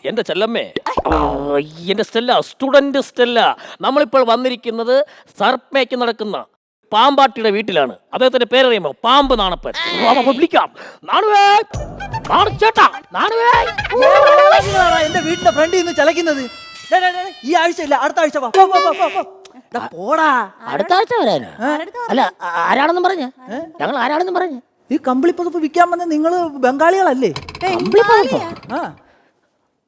എന്റെ ചെല്ലമ്മേ, എന്റെ Stella, student Stella. നമ്മളിപ്പോൾ വന്നിരിക്കുന്നത് സർപ്പേക്ക് നടക്കുന്ന പാമ്പാട്ടിയുടെ വീട്ടിലാണ്. അദ്ദേഹത്തിന്റെ പേരറിയുമോ? പാമ്പ് നാണപ്പൻ. വിളിക്കാം. നാണുവേ, നാണുചേട്ടാ, നാണുവേ. എന്റെ വീടിന്റെ ഫ്രണ്ടിൽ നിന്ന് ചലക്കുന്നത് ഈ ആഴ്ച ഇല്ല, അടുത്ത ആഴ്ച വാ. പോടാ. അടുത്ത ആഴ്ച വരാന്? അല്ല, ആരാണെന്നും പറഞ്ഞ? ഞങ്ങൾ ആരാണെന്നും പറഞ്ഞ? ഈ കമ്പിളിപ്പുതപ്പ് വിൽക്കാൻ വന്ന നിങ്ങള് ബംഗാളികളല്ലേ?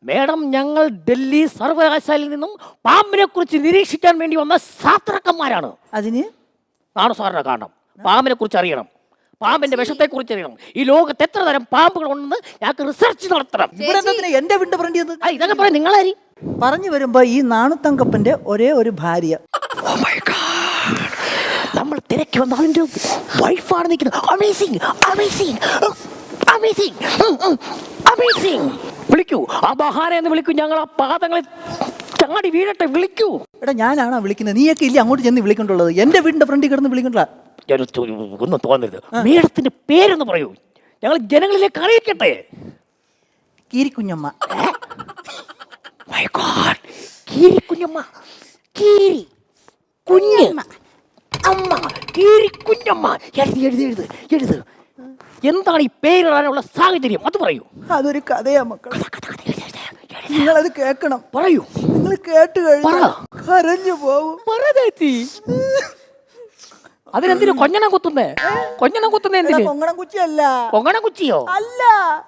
മേഡം, ഞങ്ങൾ ഡൽഹി സർവകലാശാലയിൽ നിന്നും പാമ്പിനെ കുറിച്ച് നിരീക്ഷിക്കാൻ വേണ്ടി വന്ന ശാസ്ത്രജ്ഞന്മാരാണ്. അതിന് നാണു സാറിനെ കാണണം, പാമ്പിനെ കുറിച്ച് അറിയണം, പാമ്പിന്റെ വിഷത്തെ കുറിച്ച് അറിയണം. ഈ ലോകത്ത് എത്ര തരം പാമ്പുകൾ ഉണ്ടെന്ന് ഞങ്ങൾക്ക് റിസർച്ച് നടത്തണം. എന്റെ വീടിന്റെ ഫ്രണ്ടിൽ ഇതൊക്കെ പറയാം. നിങ്ങളാരി പറഞ്ഞു വരുമ്പോ ഈ നാണുത്തങ്കപ്പന്റെ ഒരേ ഒരു ഭാര്യ, നമ്മൾ തിരക്കി വന്ന അവന്റെ വൈഫാണ് നിൽക്കുന്നത്. Amazing, amazing, amazing, amazing. വിളിക്കൂ, ആ ബഹാന എന്ന് വിളിക്കൂ. ഞങ്ങൾ ആ പാദങ്ങളെ ചാടി വീഴട്ടെ, വിളിക്കൂ. എടാ, ഞാനാണോ വിളിക്കുന്നത്? നീയൊക്കെ ഇല്ല അങ്ങോട്ട് ചെന്ന് വിളിക്കണ്ടുള്ളത്. എന്റെ വീടിന്റെ ഫ്രണ്ടിൽ കിടന്ന് വിളിക്കണ്ട. ഒന്നും തോന്നരുത്. മേഡത്തിന്റെ പേരൊന്ന് പറയൂ, ഞങ്ങൾ ജനങ്ങളിലേക്ക് അറിയിക്കട്ടെ. കീരിക്കുഞ്ഞമ്മ. My God, കീരിക്കുഞ്ഞമ്മ, കീരി കുഞ്ഞമ്മ, അമ്മ, കീരിക്കുഞ്ഞമ്മ. എഴുതി എഴുതി എഴുത് എഴുത്. എന്താണ് ഈ പേരിടാനുള്ള സാഹചര്യം? അത് പറയൂ. അതൊരു കഥയാ മക്കളെ, നിങ്ങളത് കേൾക്കണം. പറയൂ. നിങ്ങൾ കേട്ട് കഴിഞ്ഞാൽ കരഞ്ഞു പോവും. അതിനെന്തിനു കൊഞ്ഞണം കുത്തുന്നേ? കൊഞ്ഞണം കുത്തുന്നേ എന്തിനു? കൊങ്ങണം കുച്ചിയല്ല. കൊങ്ങണം കുച്ചിയോ? അല്ല,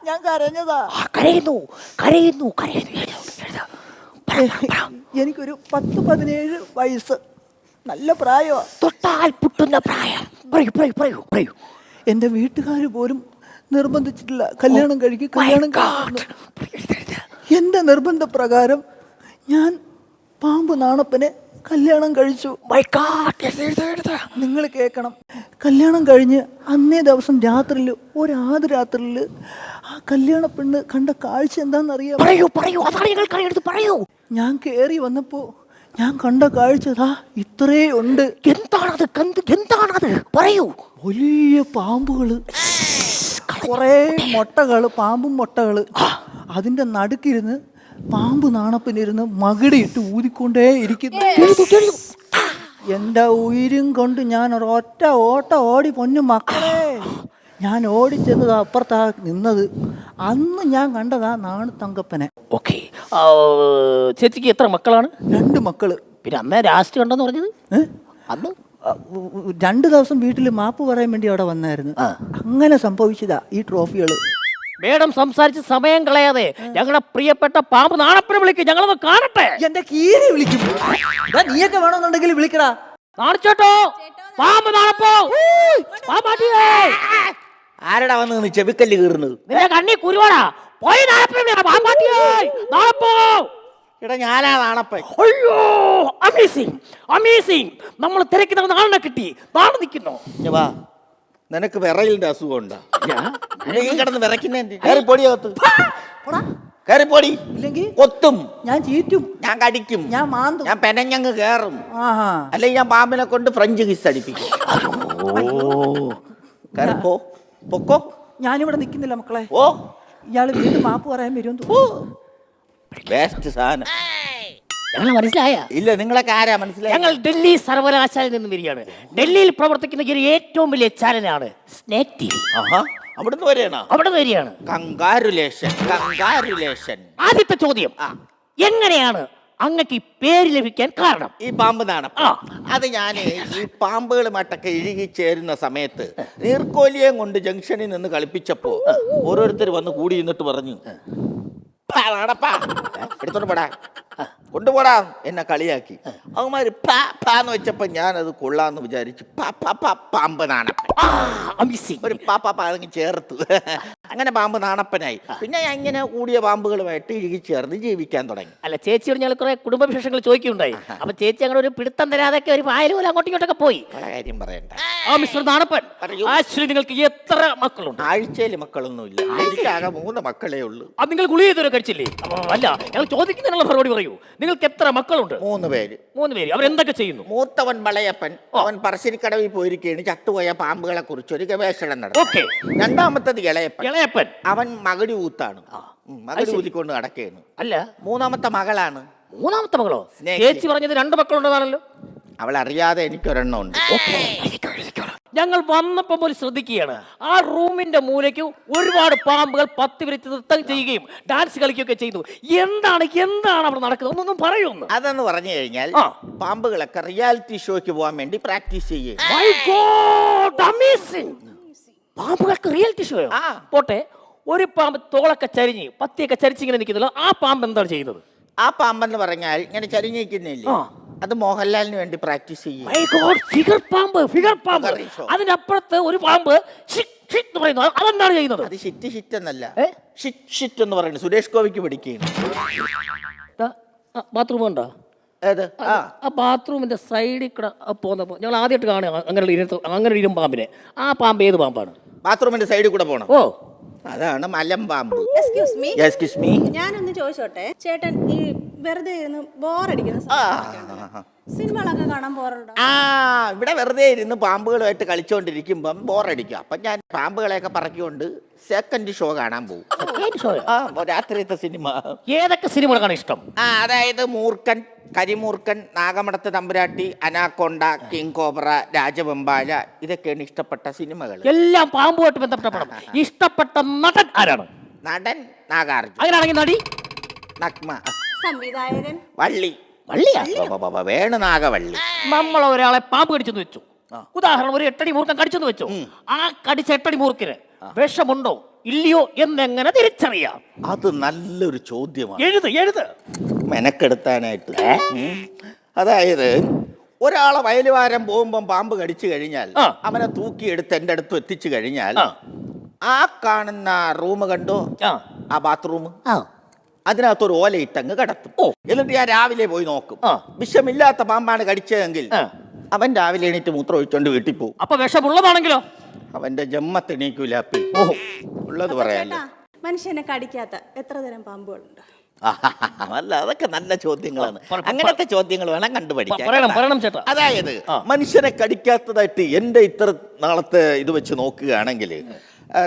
ഞാൻ കരഞ്ഞതാ. കരയുന്നു, കരയുന്നു, കരയുന്നു. എനിക്കൊരു 10-17 വയസ്സ്, നല്ല പ്രായമാ. തൊട്ടാൽ പുട്ടുന്ന പ്രായം. പറയൂ, പറയൂ, പറയൂ, പറയൂ. എന്റെ വീട്ടുകാർ പോലും നിർബന്ധിച്ചിട്ടില്ല കല്യാണം കഴിക്കും, കല്യാണം കഴിക്കും. എന്റെ നിർബന്ധപ്രകാരം ഞാൻ പാമ്പ് നാണപ്പനെ കല്യാണം കഴിച്ചു. നിങ്ങൾ കേൾക്കണം, കല്യാണം കഴിഞ്ഞ് അന്നേ ദിവസം രാത്രിയിൽ, ഒരാദ്യ രാത്രിയിൽ ആ കല്യാണ പെണ്ണ് കണ്ട കാഴ്ച എന്താണെന്നറിയാം? ഞാൻ കയറി വന്നപ്പോ ഞാൻ കണ്ട കാഴ്ച ഇത്രേ ഉണ്ട്. എന്താണത്? എന്താണത്? പറയൂ. വലിയ പാമ്പുകള്, കുറേ മുട്ടകള്, പാമ്പും മുട്ടകള്. അതിന്റെ നടുക്കിരുന്ന് പാമ്പ് നാണപ്പനിരുന്ന് മകിടിയിട്ട് ഊതിക്കൊണ്ടേ ഇരിക്കുന്നു. എന്റെ ഉയിരും കൊണ്ട് ഞാൻ ഒരൊറ്റ ഓട്ട ഓടി, പൊന്നു മക്കളെ. ഞാൻ ഓടിച്ചെന്നത് അപ്പുറത്താ നിന്നത്. അന്ന് ഞാൻ കണ്ടതാ നാണുത്തങ്കപ്പനെ. ഓക്കെ, ചേച്ചിക്ക് എത്ര മക്കളാണ്? 2 മക്കള്. പിന്നെ അന്നേ രാഷ്ട്രീയം ഉണ്ടെന്ന് പറഞ്ഞത്? അന്ന് 2 ദിവസം വീട്ടിൽ മാപ്പ് പറയാൻ വേണ്ടി അവിടെ വന്നായിരുന്നു. അങ്ങനെ സംഭവിച്ചതാ ഈ ട്രോഫികള്. മേഡം സംസാരിച്ച് സമയം കളയാതെ ഞങ്ങളുടെ പ്രിയപ്പെട്ട പാമ്പ് നാണപ്പനെ വിളിക്കും, ഞങ്ങളൊന്ന് കാണട്ടെ. എന്റെ കീരി വിളിക്കും. നീയൊക്കെ വേണമെന്നുണ്ടെങ്കിൽ വിളിക്കടാ. നാണിച്ചോട്ടോ, പാമ്പ് നാണപ്പോ. ആരടാ വന്ന് ചെവിക്കല്ല് കീറുന്നത്? നിന്റെ കണ്ണി കുരുവാടാ. പോയി നാണപ്പോ. എടാ, ഞാനാ നാണപ്പൻ. അയ്യോ, അമേസിംഗ്, അമേസിംഗ്. നമ്മൾ തിരക്കുന്ന നാളെ കിട്ടി. നാളെ നിൽക്കുന്നു. വാ, നിനക്ക് വിറയിലിന്റെ അസുഖം ഉണ്ടാ? ഈ കിടന്ന് വിറയ്ക്കുന്നതിന്റെ കയറിപ്പൊടിയകത്ത് കയറിപ്പൊടി. ഇല്ലെങ്കിൽ കൊത്തും, ഞാൻ ചീറ്റും, ഞാൻ കടിക്കും, ഞാൻ മാന്തും, ഞാൻ പെനഞ്ഞങ്ങ് കേറും. അല്ലെങ്കിൽ ഞാൻ പാമ്പിനെ കൊണ്ട് ഫ്രഞ്ച് കിസ് അടിപ്പിക്കും. കയറിപ്പോ, പൊക്കോ. ഞാനിവിടെ നിൽക്കുന്നില്ല മക്കളെ. ഓ, ഇയാള് വീണ്ടും മാപ്പ് പറയാൻ വരും. ബെസ്റ്റ് സാധനം. ഞങ്ങൾ മനസ്സിലായ? ഇല്ല, നിങ്ങളൊക്കെ ആരാ മനസ്സിലായി? ഞങ്ങൾ ഡൽഹി സർവകലാശാലയിൽ നിന്ന് വരികയാണ്. ഡൽഹിയിൽ പ്രവർത്തിക്കുന്ന ഒരു ഏറ്റവും വലിയ ചാനലാണ് സ്നേക് ടിവി. അവിടുന്ന് വരെയാണോ? അവിടെ വരികയാണ്. Congratulation, congratulation. ആദ്യത്തെ ചോദ്യം, എങ്ങനെയാണ് അങ്ങക്ക് ഈ പേര് ലഭിക്കാൻ കാരണം? ഈ പാമ്പ് നാണപ്പൻ. അത് ഞാൻ ഈ പാമ്പുകളുമായിട്ടൊക്കെ ഇഴുകി ചേരുന്ന സമയത്ത് നീർക്കോലിയേയും കൊണ്ട് ജംഗ്ഷനിൽ നിന്ന് കളിപ്പിച്ചപ്പോ ഓരോരുത്തർ വന്ന് കൂടി നിന്നിട്ട് പറഞ്ഞു, എടുത്തോണ്ട് പോടാ, കൊണ്ടുപോടാ. എന്നെ കളിയാക്കി. അവന്മാര് പാന്ന് വെച്ചപ്പോ ഞാനത് കൊള്ളാന്ന് വിചാരിച്ചു പാമ്പ് നാണപ്പൻ. ഒരു പാപ്പ ചേർത്തു. അങ്ങനെ പാമ്പ് നാണപ്പനായി. പിന്നെ ഇങ്ങനെ കൂടിയ പാമ്പുകളുമായിട്ട് ഇഴുകി ചേർന്ന് ജീവിക്കാൻ തുടങ്ങി. അല്ല, ചേച്ചിയോട് ഞങ്ങൾ കുറെ കുടുംബ വിശേഷങ്ങൾ ചോദിക്കുകയുണ്ടായി. അപ്പൊ ചേച്ചി അങ്ങനെ ഒരു പിടുത്തം തരാതൊക്കെ ഒരു പായലും അങ്ങോട്ടും ഇങ്ങോട്ടൊക്കെ പോയി. കാര്യം പറയണ്ട. മിസ്റ്റർ നാണപ്പൻ, ആക്ച്വലി നിങ്ങൾക്ക് എത്ര മക്കളുണ്ട്? ആഴ്ചയിൽ മക്കളൊന്നുമില്ല, എനിക്ക് ആകെ 3 മക്കളേ ഉള്ളൂ. അത് നിങ്ങൾ ഗുളിക ഇതുവരെ കഴിച്ചില്ലേ? അല്ല, ഞങ്ങൾ ചോദിക്കുന്നതിനുള്ള മറുപടി പറയൂ. നിങ്ങൾക്ക് എത്ര മക്കളുണ്ട്? 3 പേര്. 3 പേര്. അവരെന്തൊക്കെ ചെയ്യുന്നു? മൂത്തവൻ വളയപ്പൻ, അവൻ പറശ്ശിനിക്കടവിൽ പോയിരിക്കുകയാണ് ചത്തുപോയ പാമ്പുകളെ കുറിച്ച് ഒരു ഗവേഷണം നടത്തി. ഓക്കെ. രണ്ടാമത്തത് ഇളയപ്പൻ. ഇളയപ്പൻ അവൻ മകടി ഊത്താണ്, മകടി ഊതിക്കൊണ്ട് നടക്കുകയാണ്. അല്ല, മൂന്നാമത്തെ മകളാണ്. മൂന്നാമത്തെ മകളോ? സ്നേഹി. ചേച്ചി പറഞ്ഞത് 2 മക്കളുണ്ടെന്നാണല്ലോ. അവൾ അറിയാതെ എനിക്കൊരെണ്ണം ഉണ്ട്. ഞങ്ങൾ വന്നപ്പോൾ പോലും ശ്രദ്ധിക്കുകയാണ്, ആ റൂമിന്റെ മൂലയ്ക്ക് ഒരുപാട് പാമ്പുകൾ 10 വിരിച്ച് നൃത്തം ചെയ്യുകയും ഡാൻസ് കളിക്കുകയൊക്കെ ചെയ്തു. എന്താണ് അവിടെ നടക്കുന്നത്? ഒന്നൊന്നും പറയുന്നു. അതെന്ന് പറഞ്ഞു കഴിഞ്ഞാൽ ആ. പാമ്പുകളൊക്കെ റിയാലിറ്റി ഷോയ്ക്ക് പോകാൻ വേണ്ടി പ്രാക്ടീസ് ചെയ്യും. My God, amazing. പാമ്പുകൾക്ക് റിയാലിറ്റി ഷോയോ? ആ. പോട്ടെ, ഒരു പാമ്പ് തോളൊക്കെ ചരിഞ്ഞ് പത്തിയൊക്കെ ചരിച്ചിങ്ങനെ നിൽക്കുന്നല്ലോ, ആ പാമ്പ് എന്താണ് ചെയ്യുന്നത്? ആ പാമ്പെന്ന് പറഞ്ഞാൽ ഇങ്ങനെ ചരിഞ്ഞിരിക്കുന്നില്ലേ, ആ. അത് മോഹൻലാലിന് വേണ്ടി പ്രാക്ടീസ് ചെയ്യും. My God, ഫിഗർ പാമ്പ്. Figure show. അതിനപ്പുറത്ത് ഒരു പാമ്പ് ഷിറ്റ് ഷിറ്റ് എന്ന് പറയുന്നു. അതെന്താണ് ചെയ്യുന്നത്? അത് ഷിറ്റ് എന്നല്ല, ഏ? ഷിറ്റ് എന്ന് പറയുന്നത് സുരേഷ് ഗോപിക്ക് പിടിക്കുകയാണ്. ബാത്റൂം ഉണ്ടോ? ഏത്? ആ ആ ബാത്റൂമിന്റെ സൈഡിൽ കൂടെ പോകുന്നപ്പോൾ ഞങ്ങൾ ആദ്യമായിട്ട് കാണുക അങ്ങനെ ഇരുമ്പാമ്പിനെ. ആ പാമ്പ് ഏത് പാമ്പാണ്? ബാത്റൂമിന്റെ സൈഡിൽ കൂടെ പോണം. ഓ, അതാണ് മലമ്പാമ്പ്. Excuse me, excuse me. ഞാനൊന്ന് ചോദിച്ചോട്ടെ, ചേട്ടൻ ഈ വെറുതെ ഇരുന്ന് ബോറടിക്കുന്ന സിനിമകളൊക്കെ കാണാൻ ബോറുണ്ടോ? ആ, ഇവിടെ വെറുതെ ഇരുന്ന് പാമ്പുകളുമായിട്ട് കളിച്ചുകൊണ്ടിരിക്കുമ്പം ബോറടിക്കും. അപ്പം ഞാൻ പാമ്പുകളെയൊക്കെ പറക്കിക്കൊണ്ട് സെക്കൻഡ് ഷോ കാണാൻ പോകും. ആ, രാത്രിയത്തെ സിനിമ. ഏതൊക്കെ സിനിമകളാണ് ഇഷ്ടം? അതായത് മൂർഖൻ, കരിമൂർഖൻ, നാഗമടത്ത് തമ്പുരാട്ടി, അനാക്കൊണ്ട, കിങ് കോബ്ര, രാജവെമ്പാല, ഇതൊക്കെയാണ് ഇഷ്ടപ്പെട്ട സിനിമകൾ. എല്ലാം പാമ്പുമായിട്ട് ബന്ധപ്പെട്ട പടം. ഇഷ്ടപ്പെട്ട നടൻ ആരാണ്? നടൻ നാഗാർജുന. അങ്ങനെയാണെങ്കിൽ നടി? നഗ്മ. സംവിധായകൻ വള്ളി. വള്ളിയാ? വേണു നാഗവള്ളി. നമ്മൾ ഒരാളെ പാമ്പ് കടിച്ചെന്ന് വെച്ചു, ഉദാഹരണം ഒരു 8 അടി മൂർഖൻ കടിച്ചെന്ന് വെച്ചു. ആ കടിച്ച 8 അടി മൂർഖന് വിഷമുണ്ടോ ഇല്ലയോ എന്നെങ്ങനെ തിരിച്ചറിയാം? അത് നല്ലൊരു ചോദ്യമാണ്. എഴുത് മെനക്കെടുത്താനായിട്ട്. അതായത് ഒരാളെ വയലുവാരം പോകുമ്പം പാമ്പ് കടിച്ചു കഴിഞ്ഞാൽ ആ. അവനെ തൂക്കിയെടുത്ത് എൻ്റെ അടുത്ത് എത്തിച്ചു കഴിഞ്ഞാൽ ആ. ആ കാണുന്ന റൂം കണ്ടോ, ആ. ആ ബാത്റൂം, ആ. അതിനകത്തൊരു ഓല ഇട്ടങ്ങ് കടത്തും. എന്നിട്ട് ഞാൻ രാവിലെ പോയി നോക്കും. ആ. വിഷമില്ലാത്ത പാമ്പാണ് കടിച്ചതെങ്കിൽ ആ. അവൻ രാവിലെ എണീറ്റ് മൂത്രം ഒഴിച്ചോണ്ട് വീട്ടിൽ പോകും. അപ്പൊ വിഷമുള്ളതാണെങ്കിലോ? അവന്റെ ജമ്മത്തെണീക്കൂല. ഓഹോ, ഉള്ളത് പറയാല്ലോ. ചേട്ടാ, മനുഷ്യനെ കടിക്കാത്ത എത്ര തരം പാമ്പുകളുണ്ട്? അല്ല, അതൊക്കെ നല്ല ചോദ്യങ്ങളാണ്. പറ- അങ്ങനത്തെ ചോദ്യങ്ങൾ വേണം കണ്ടുപിടിക്കാൻ. പറയണം ചേട്ടാ. അതായത് ആ. മനുഷ്യനെ കടിക്കാത്തതായിട്ട് എൻ്റെ ഇത്ര നാളത്തെ ഇത് വെച്ച് നോക്കുകയാണെങ്കിൽ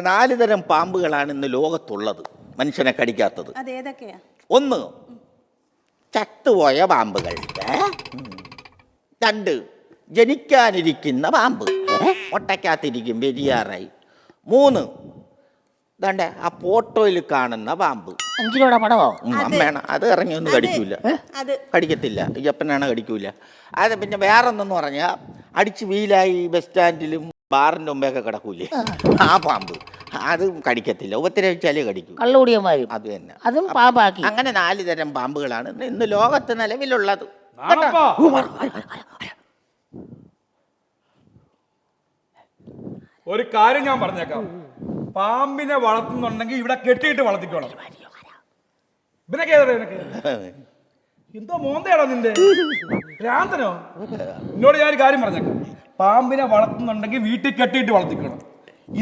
4 തരം പാമ്പുകളാണ് ഇന്ന് ലോകത്തുള്ളത് മനുഷ്യനെ കടിക്കാത്തത്. അതേതൊക്കെയാ? 1, ചത്തുപോയ പാമ്പുകൾ. 2, ജനിക്കാനിരിക്കുന്ന പാമ്പ്, മുട്ടയ്ക്കകത്തിരിക്കും വെരിയാറായി. 3, ദാണ്ടെ ആ ഫോട്ടോയിൽ കാണുന്ന പാമ്പ്. 5 രൂപയുടെ പടമോ? അമ്മയാണ് അത് ഇറങ്ങിയൊന്നും കടിക്കൂല, അത് കടിക്കത്തില്ല. അയ്യപ്പനാണ് കടിക്കൂല. അത് പിന്നെ വേറൊന്നെന്ന് പറഞ്ഞാൽ അടിച്ച് വീലായി ബസ് സ്റ്റാൻഡിലും ബാറിൻ്റെ മുമ്പേയൊക്കെ കിടക്കൂലേ, ആ പാമ്പ്, അതും കടിക്കത്തില്ല. ഉപദ്രവിച്ചാലേ കടിക്കൂ. കള്ളുകൂടിയന്മാരും അത് തന്നെ, അതും പാമ്പാക്കി. അങ്ങനെ 4 തരം പാമ്പുകളാണ് ഇന്ന് ലോകത്ത് നിലവിലുള്ളത്. ഒരു കാര്യം ഞാൻ പറഞ്ഞേക്കാം, പാമ്പിനെ വളർത്തുന്നുണ്ടെങ്കിൽ ഇവിടെ കെട്ടിയിട്ട് വളർത്തിക്കോണം. ഇവനൊക്കെ ഏതാ ഇവനൊക്കെ? എന്തോ മോന്തയാടാ നിന്റെ ഭ്രാന്തനോ? എന്നോട് ഞാൻ ഒരു കാര്യം പറഞ്ഞേക്കാം, പാമ്പിനെ വളർത്തുന്നുണ്ടെങ്കിൽ വീട്ടിൽ കെട്ടിയിട്ട് വളർത്തിക്കണം.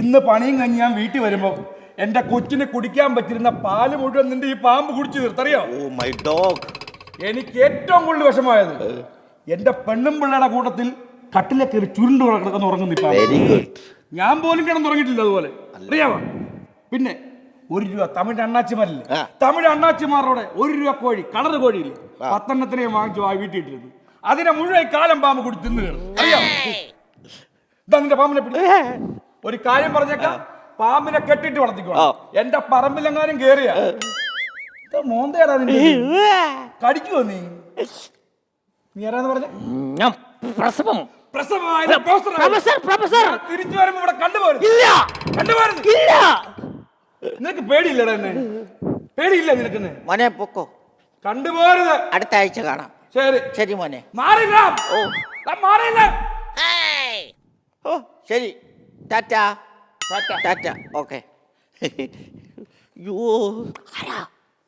ഇന്ന് പണിയും കഴിഞ്ഞ് ഞാൻ വീട്ടിൽ വരുമ്പോ എന്റെ കൊച്ചിന് കുടിക്കാൻ പറ്റിരുന്ന പാല് മുഴുവൻ നിന്റെ ഈ പാമ്പ് കുടിച്ചു തീർത്തറിയോ? Oh my dog. എനിക്ക് ഏറ്റവും കൂടുതൽ വിഷമായത് എന്റെ പെണ്ണും പിള്ളയുടെ കൂട്ടത്തിൽ കട്ടിലെ കയറി ചുരുണ്ട് കിടക്കുന്ന ഉറങ്ങുന്നു ഇപ്പൊ. Very good. ഞാൻ പോലും കിടന്നുറങ്ങിയിട്ടില്ല അതുപോലെ, അറിയാമോ? പിന്നെ 1 രൂപ തമിഴ് അണ്ണാച്ചിമാരില്ലേ, തമിഴ് അണ്ണാച്ചിമാരുടെ 1 രൂപ കോഴി, കളർ കോഴിയില്ലേ, 10 എണ്ണത്തിനെ വാങ്ങിച്ചു വീട്ടിൽ ഇട്ടിരുന്നു. അതിനെ മുഴുവൻ കാലം പാമ്പ് കൂടി തിന്നു കയറും, അറിയാമോ? ഇതാ നിന്റെ പാമ്പിനെ പിടി. ഒരു കാര്യം പറഞ്ഞേക്കാം, പാമ്പിനെ കെട്ടിട്ട് വളർത്തിക്കോളാം. എന്റെ പറമ്പിലെങ്ങാനും കേറിയ മോന്തയാടാ നിന്റെ, കടിക്കുവോ നീ? നീ ആരാന്ന് പറഞ്ഞ? ഞാൻ പ്രസവം. തിരിച്ചു വരുമ്പോ ഇവിടെ കണ്ടുപോരുന്നു. നിനക്ക് പേടിയില്ലടാ എന്നെ? പേടിയില്ല നിനക്ക്? മോനെ പൊക്കോ, കണ്ടുപോരുത്. അടുത്ത ആഴ്ച കാണാം. ശരി ശരി മോനെ. മാറില്ല. ഓ മാറില്ല. ഓ ശരി, ടാറ്റ ടാറ്റ. ഓക്കെ. യോ,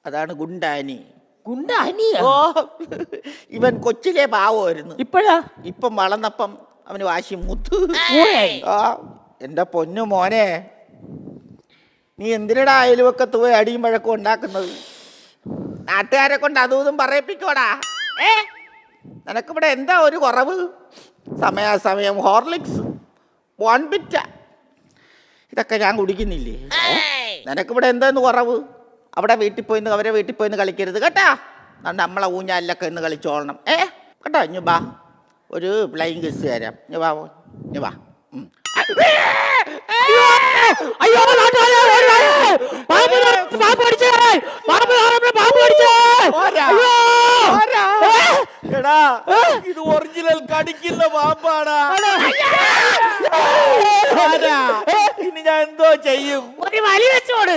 അതാണ് ഗുണ്ടാനി. ഗുണ്ടാനിയോ? ഓ, ഇവൻ കൊച്ചിലെ പാവമായിരുന്നു. ഇപ്പോഴാ? ഇപ്പം വളർന്നപ്പം അവന് വാശി മൂത്ത്. ഊരായി. ആ, എന്റെ പൊന്നു മോനെ, നീ എന്തിനടാ അയൽവക്കത്ത് പോയി അടിയും വഴക്കും ഉണ്ടാക്കുന്നത്? നാട്ടുകാരെ കൊണ്ട് അതും ഇതും പറയിപ്പിക്കോടാ. നിനക്കിവിടെ എന്താ ഒരു കുറവ്? സമയാസമയം ഹോർലിക്സ്, ബോൺവിറ്റ ഇതൊക്കെ ഞാൻ കുടിക്കുന്നില്ലേ? നിനക്കിവിടെ എന്താന്ന് കുറവ്? അവിടെ വീട്ടിൽ പോയിന്ന് അവരെ വീട്ടിൽ പോയിന്ന് കളിക്കരുത് കേട്ടാ. നമ്മളെ ഊഞ്ഞാലിലൊക്കെ ഇന്ന് കളിച്ചോളണം. കേട്ടോ? ഇഞ്ഞു ബാ, ഒരു ഫ്ലൈങ് കിസ് തരാം. ഇഞ്ഞു വാ, ഇഞ്ഞു വാ. അയ്യോ എടാ, ഇത് ഒറിജിനൽ കടിക്കുന്ന പാമ്പാടാ. ഇനി ഞാൻ എന്തോ ചെയ്യും? ഒരു വലി വെച്ചോട്.